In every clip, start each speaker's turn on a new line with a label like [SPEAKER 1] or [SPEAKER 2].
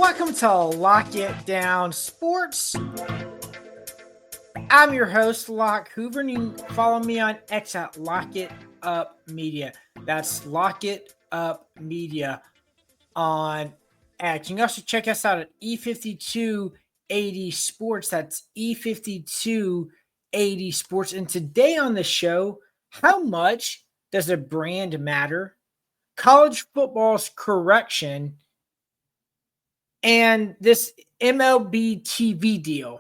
[SPEAKER 1] Welcome to Lock It Down Sports. I'm your host, Locke Hoover, and you can follow me on X at Lock It Up Media. That's Lock It Up Media on X. You can also check us out at E5280 Sports. That's E5280 Sports. And today on the show, how much does a brand matter? College football's correction and this MLB TV deal.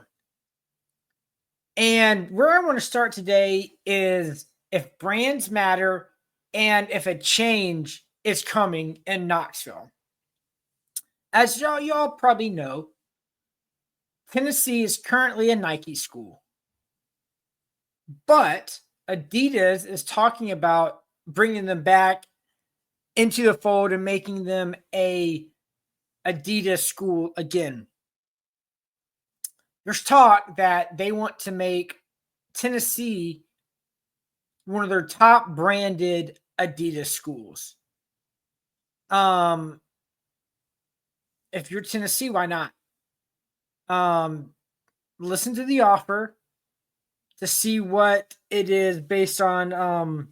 [SPEAKER 1] And where I want to start today is if brands matter and if a change is coming in Knoxville. As y'all probably know, Tennessee is currently a Nike school. But Adidas is talking about bringing them back into the fold and making them a Adidas school again. There's talk that they want to make Tennessee one of their top branded Adidas schools. If you're Tennessee, why not? Listen to the offer to see what it is based on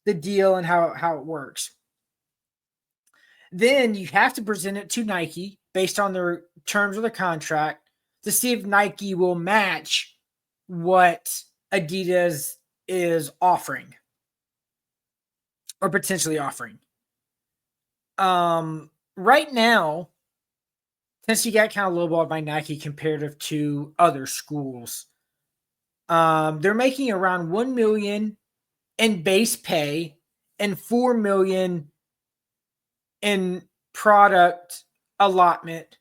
[SPEAKER 1] the deal and how it works. Then you have to present it to Nike based on their terms of the contract to see if Nike will match what Adidas is offering or potentially offering. Right now, Tennessee got kind of lowballed by Nike comparative to other schools. They're making around $1 million in base pay and $4 million in product allotment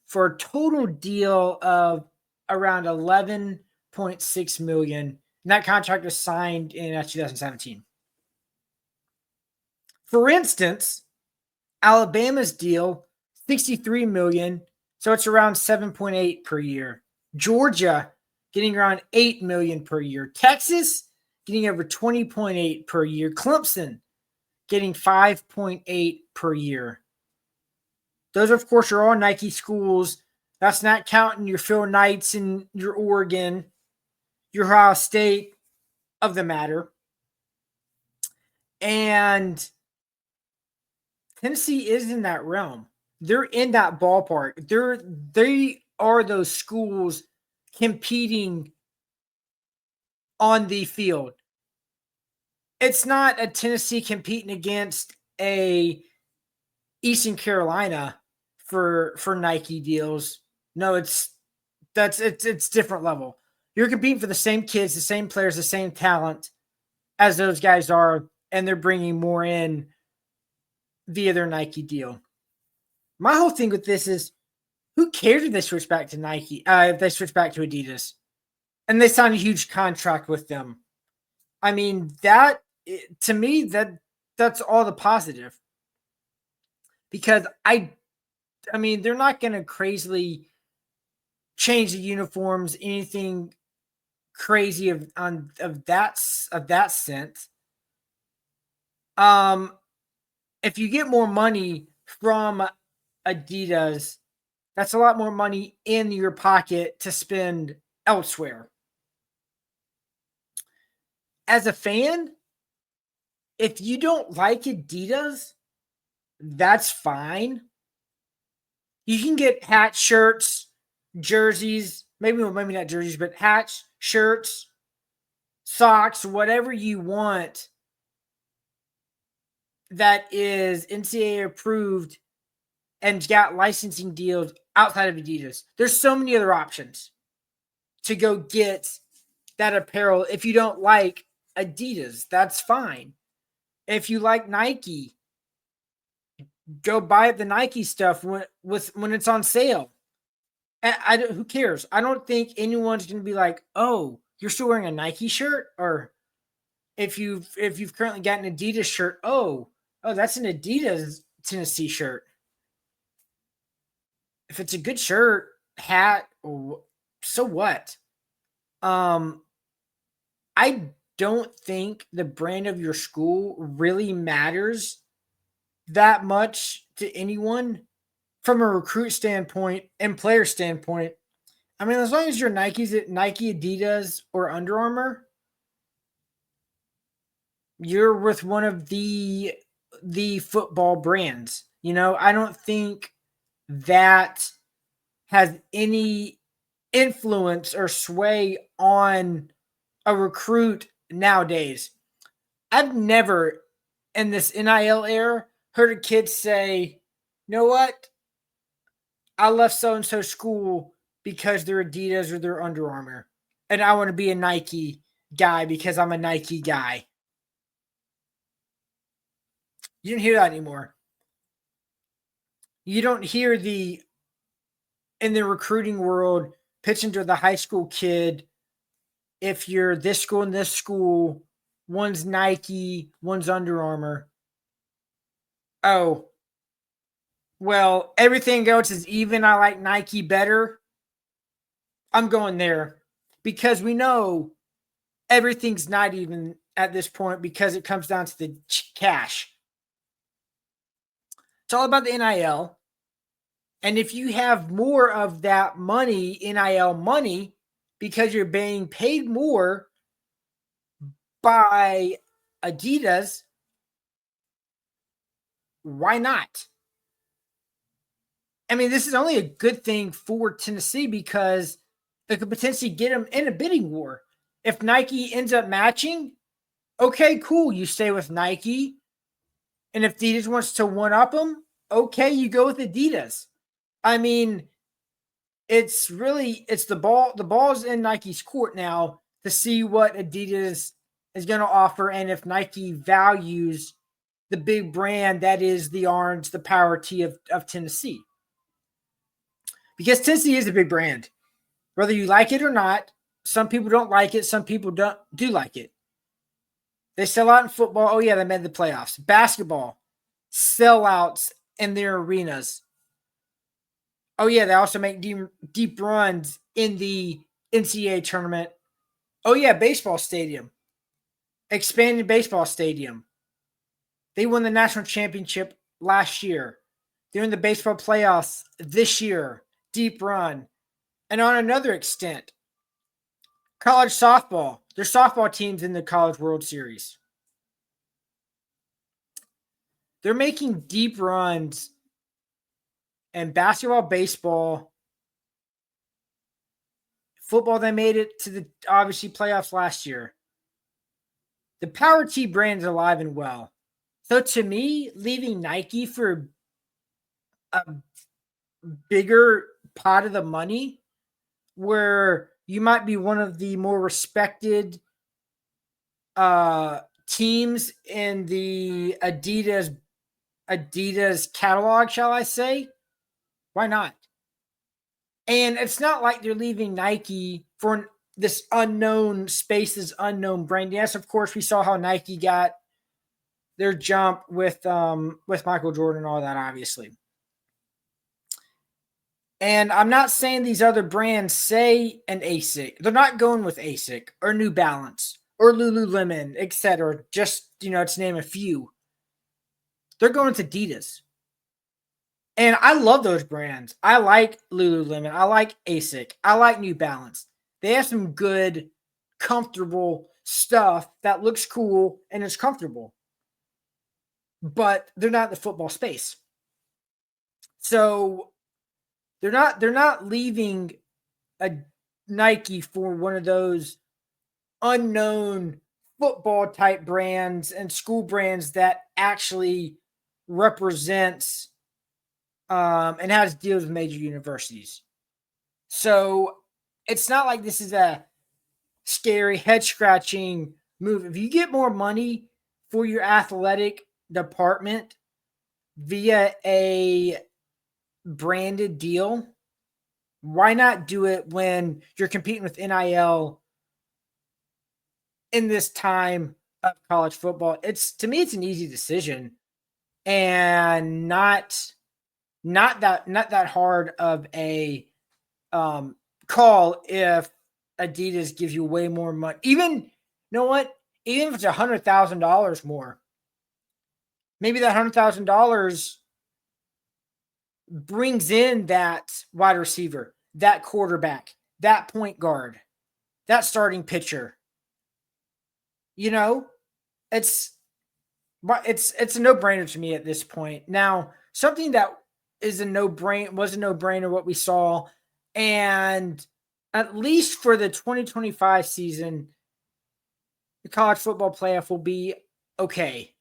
[SPEAKER 1] for a total deal of around $11.6 million. And that contract was signed in 2017. For instance, Alabama's deal, $63 million, so it's around 7.8 per year. Georgia getting around 8 million per year. Texas getting over 20.8 per year. Clemson getting 5.8 per year. Those, of course, are all Nike schools. That's not counting your Phil Knights and your Oregon, your Ohio State of the matter. And Tennessee is in that realm. They're in that ballpark. They are those schools competing on the field. It's not a Tennessee competing against a Eastern Carolina for Nike deals. No, it's different level. You're competing for the same kids, the same players, the same talent as those guys are, and they're bringing more in via their Nike deal. My whole thing with this is, who cares if they switch back to Nike, if they switch back to Adidas, and they sign a huge contract with them? I mean, that to me, that's all the positive. Because I mean, they're not going to crazily change the uniforms, anything crazy of that sense. If you get more money from Adidas, that's a lot more money in your pocket to spend elsewhere. As a fan, if you don't like Adidas, that's fine. You can get hats, shirts, jerseys, maybe not jerseys, but hats, shirts, socks, whatever you want that is NCAA approved and got licensing deals outside of Adidas. There's so many other options to go get that apparel. If you don't like Adidas, that's fine. If you like Nike, go buy the Nike stuff when it's on sale. Who cares? I don't think anyone's going to be like, "Oh, you're still wearing a Nike shirt," or if you've currently got an Adidas shirt, oh, that's an Adidas Tennessee shirt. If it's a good shirt, hat, so what? I don't think the brand of your school really matters that much to anyone from a recruit standpoint and player standpoint, I mean, as long as you're Nike, Adidas, or Under Armour, you're with one of the football brands. You know, I don't think that has any influence or sway on a recruit nowadays. I've never in this NIL era heard a kid say, you know what? I left so and so school because they're Adidas or they're Under Armour. And I want to be a Nike guy because I'm a Nike guy. You don't hear that anymore. You don't hear in the recruiting world pitching to the high school kid, if you're this school and this school, one's Nike, one's Under Armour. Oh, well, everything else is even. I like Nike better. I'm going there because we know everything's not even at this point because it comes down to the cash. It's all about the NIL. And if you have more of that money, NIL money, because you're being paid more by Adidas, why not? I mean, this is only a good thing for Tennessee because it could potentially get them in a bidding war. If Nike ends up matching, okay, cool. You stay with Nike. And if Adidas wants to one up them, okay, you go with Adidas. I mean, it's the ball's in Nike's court now to see what Adidas is going to offer and if Nike values the big brand that is the orange, the power T of Tennessee. Because Tennessee is a big brand. Whether you like it or not, some people don't like it, some people do like it. They sell out in football. Oh, yeah, they made the playoffs. Basketball, sellouts in their arenas. Oh, yeah, they also make deep runs in the NCAA tournament. Oh, yeah, baseball stadium. Expanded baseball stadium. They won the national championship last year. They're in the baseball playoffs this year. Deep run. And on another extent, college softball. There's softball teams in the College World Series. They're making deep runs in basketball, baseball, football. They made it to the obviously playoffs last year. The Power T brand is alive and well. So to me, leaving Nike for a bigger pot of the money where you might be one of the more respected teams in the Adidas catalog, shall I say? Why not? And it's not like they're leaving Nike for this unknown spaces, unknown brand. Yes, of course, we saw how Nike got their jump with Michael Jordan and all that, obviously. And I'm not saying these other brands say an ASIC. They're not going with ASIC or New Balance or Lululemon, etc. Just, to name a few. They're going to Adidas. And I love those brands. I like Lululemon. I like ASIC. I like New Balance. They have some good, comfortable stuff that looks cool and is comfortable. But they're not in the football space. So they're not leaving a Nike for one of those unknown football type brands and school brands that actually represents and has deals with major universities. So it's not like this is a scary head scratching move. If you get more money for your athletic department via a branded deal, why not do it when you're competing with NIL in this time of college football? To me, it's an easy decision and not that hard of a call if Adidas gives you way more money. Even if it's $100,000 more, maybe that $100,000 brings in that wide receiver, that quarterback, that point guard, that starting pitcher. You know, it's a no-brainer to me at this point. Now, something that is a no-brainer was a no-brainer what we saw, and at least for the 2025 season, the college football playoff will be okay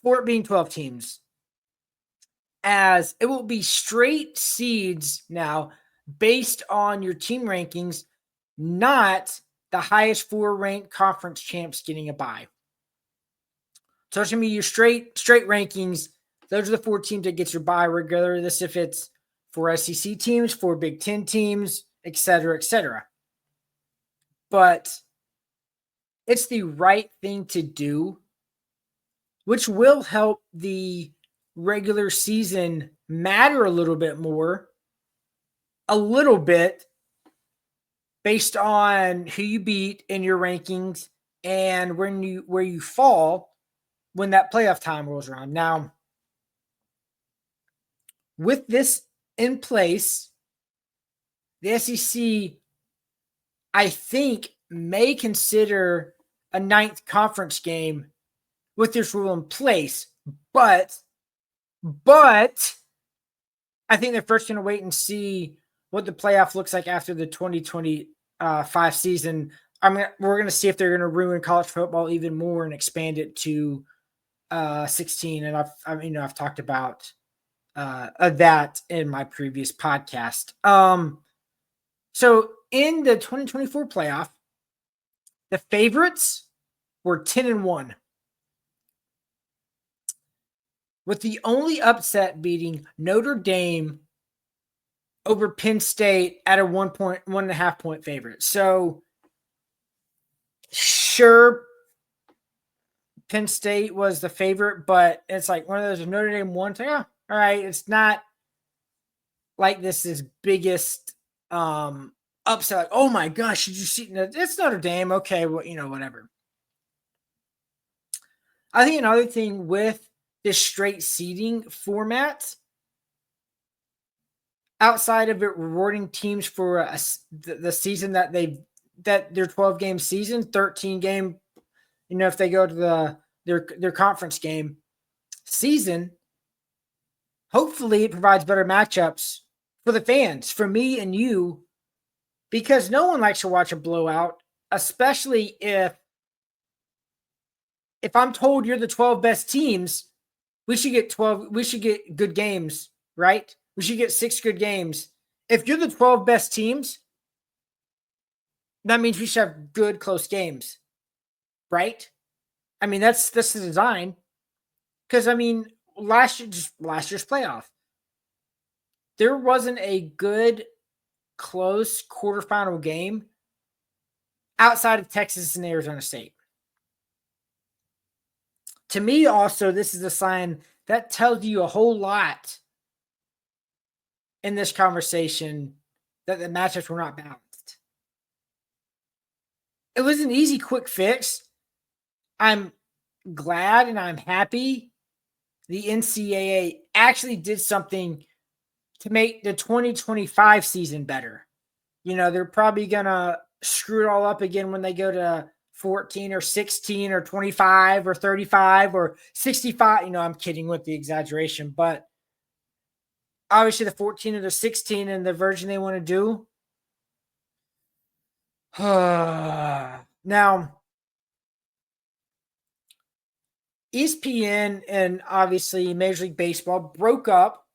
[SPEAKER 1] for it being 12 teams, as it will be straight seeds now based on your team rankings, not the highest 4 ranked conference champs getting a bye. So it's going to be your straight rankings. Those are the 4 teams that get your bye, regardless if it's 4 SEC teams, 4 Big Ten teams, et cetera, et cetera. But it's the right thing to do, which will help the regular season matter a little bit more, based on who you beat in your rankings and where you fall when that playoff time rolls around. Now, with this in place, the SEC, I think, may consider a 9th conference game with this rule in place, but I think they're first going to wait and see what the playoff looks like after the 2025 season. We're going to see if they're going to ruin college football even more and expand it to 16. And I've talked about that in my previous podcast. So in the 2024 playoff, the favorites were 10-1, with the only upset beating Notre Dame over Penn State at a 1.5 point favorite. So sure, Penn State was the favorite, but it's like one of those Notre Dame won. Like, all right, it's not like this is biggest upset. Like, oh my gosh, did you see? It's Notre Dame. Okay, well, whatever. I think another thing with this straight seeding format, outside of it rewarding teams for the season that their 12 game season, 13 game, if they go to their conference game season, hopefully it provides better matchups for the fans, for me and you, because no one likes to watch a blowout, especially if I'm told you're the 12 best teams, we should get good games, right? We should get 6 good games. If you're the 12 best teams, that means we should have good, close games, right? I mean, that's the design. Because, last year's playoff, there wasn't a good, close quarterfinal game outside of Texas and Arizona State. To me, also, this is a sign that tells you a whole lot in this conversation that the matchups were not balanced. It was an easy, quick fix. I'm glad and I'm happy the NCAA actually did something to make the 2025 season better. They're probably going to screw it all up again when they go to 14 or 16 or 25 or 35 or 65. I'm kidding with the exaggeration, but obviously the 14 or the 16 and the version they want to do. Now, ESPN and obviously Major League Baseball broke up,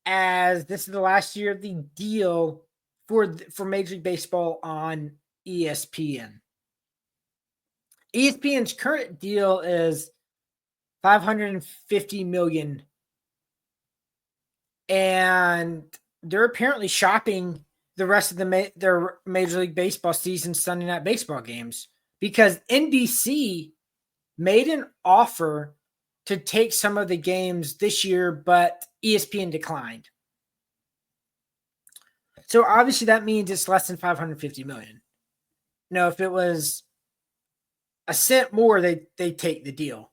[SPEAKER 1] as this is the last year of the deal for Major League Baseball on ESPN. ESPN's current deal is $550 million, and they're apparently shopping the rest of their Major League Baseball season Sunday Night Baseball games, because NBC made an offer to take some of the games this year, but ESPN declined. So obviously that means it's less than $550 million. If it was a cent more, they take the deal.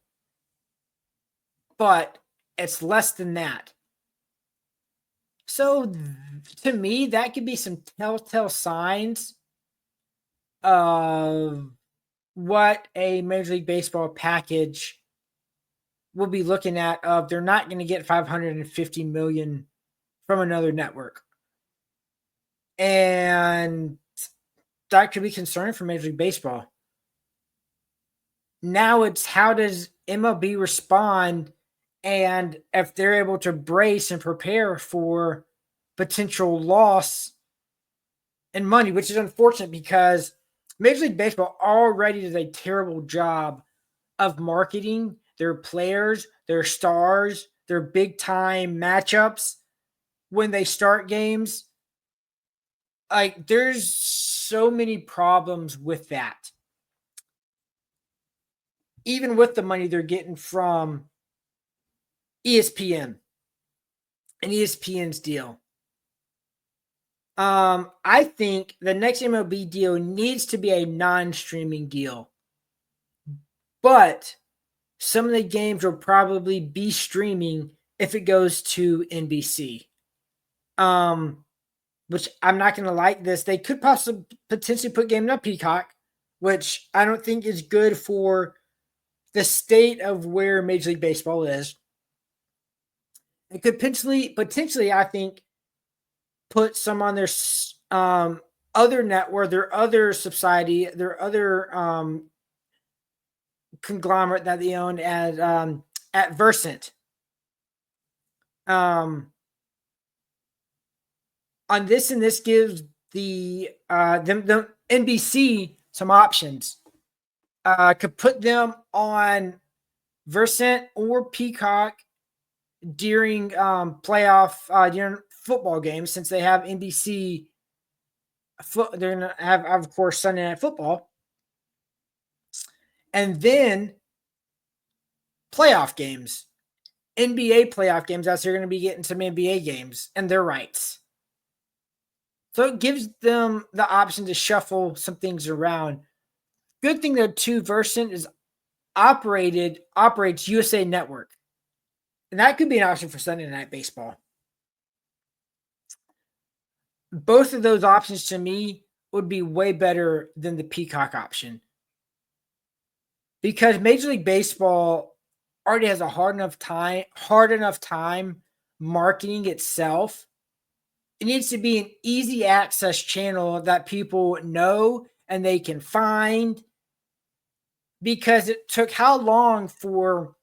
[SPEAKER 1] But It's less than that. So to me, that could be some telltale signs of what a Major League Baseball package will be looking at. Of they're not going to get $550 million from another network, and that could be concerning for Major League Baseball. Now it's how does MLB respond, and if they're able to brace and prepare for potential loss and money, which is unfortunate because Major League Baseball already does a terrible job of marketing their players, their stars, their big time matchups when they start games. Like, there's so many problems with that. Even with the money they're getting from ESPN and ESPN's deal. I think the next MLB deal needs to be a non-streaming deal. But some of the games will probably be streaming if it goes to NBC. Which I'm not going to like this. They could possibly potentially put games on Peacock, which I don't think is good for the state of where Major League Baseball is. It could potentially, I think, put some on their other network, their other society, their other conglomerate that they own at Versant. On this, and this gives the NBC some options. Could put them on Versant or Peacock during playoff during football games, since they have NBC. They're gonna have, of course, Sunday Night Football, and then playoff games, NBA playoff games. As they're going to be getting some NBA games and their rights. So it gives them the option to shuffle some things around. Good thing though, too, Versant is operates USA Network. And that could be an option for Sunday Night Baseball. Both of those options to me would be way better than the Peacock option. Because Major League Baseball already has a hard enough time marketing itself. It needs to be an easy access channel that people know and they can find. Because it took how long for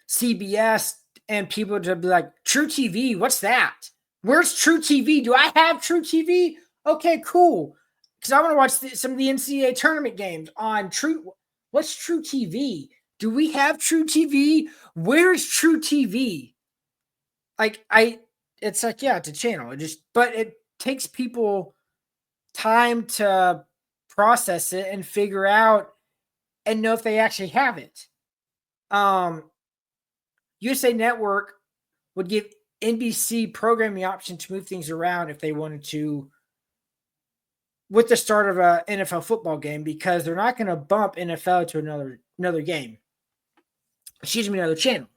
[SPEAKER 1] CBS and people to be like, True TV, what's that? Where's True TV? Do I have True TV? Okay, cool. Because I want to watch some of the NCAA tournament games on True. What's True TV? Do we have True TV? Where's True TV? It's like, yeah, it's a channel. But it takes people time to process it and figure out and know if they actually have it. USA Network would give NBC programming the option to move things around if they wanted to with the start of an NFL football game, because they're not going to bump NFL to another game. Excuse me, another channel.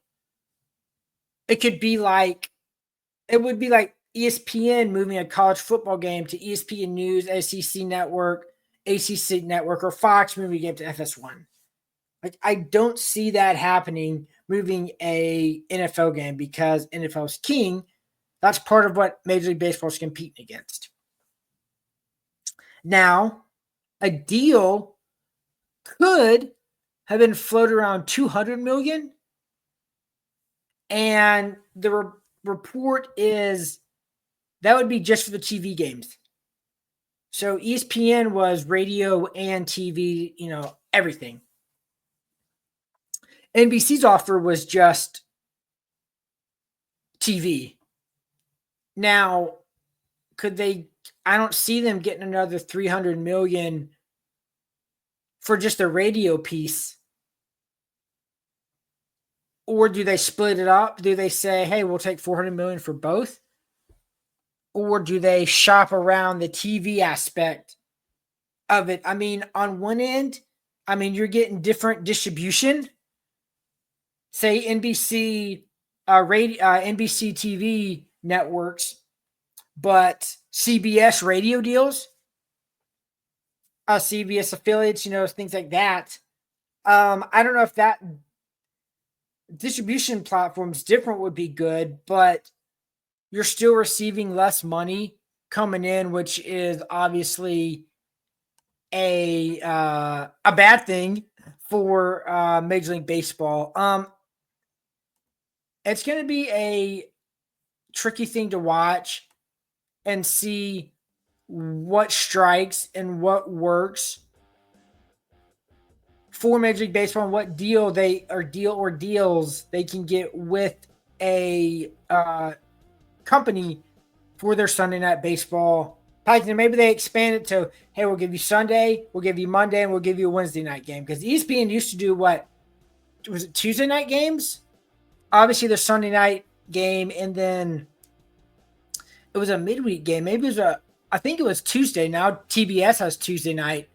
[SPEAKER 1] It would be like ESPN moving a college football game to ESPN News, SEC Network, ACC Network, or Fox moving a game to FS1. Like, I don't see that happening, moving a NFL game, because NFL's king. That's part of what Major League Baseball is competing against. Now, a deal could have been floated around $200 million, and the report is that would be just for the TV games. So ESPN was radio and TV, everything. NBC's offer was just TV. Now, could they? I don't see them getting another $300 million for just the radio piece. Or do they split it up? Do they say, hey, we'll take $400 million for both? Or do they shop around the TV aspect of it? I mean, on one end, you're getting different distribution. say NBC NBC TV networks, but CBS radio deals, CBS affiliates, things like that. I don't know if that distribution platforms different would be good, but you're still receiving less money coming in, which is obviously a bad thing for Major League Baseball. It's going to be a tricky thing to watch and see what strikes and what works for Major League Baseball and what deals they can get with a company for their Sunday Night Baseball package. Maybe they expand it to, hey, we'll give you Sunday, we'll give you Monday, and we'll give you a Wednesday night game. Because ESPN used to do what? Was it Tuesday night games? Obviously, the Sunday night game, and then it was a midweek game. Maybe it was I think it was Tuesday. Now TBS has Tuesday night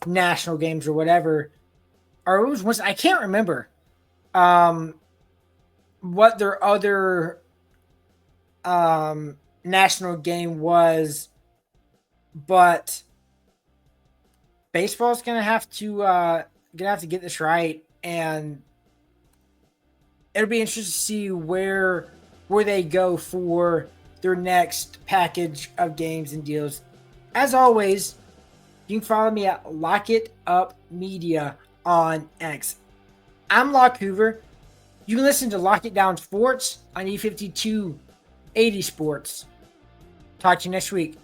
[SPEAKER 1] national games or whatever. Or it was I can't remember what their other national game was, but baseball's gonna have to get this right, and it'll be interesting to see where they go for their next package of games and deals. As always, you can follow me at Lock It Up Media on X. I'm Locke Hoover. You can listen to Lock It Down Sports on E5280 Sports. Talk to you next week.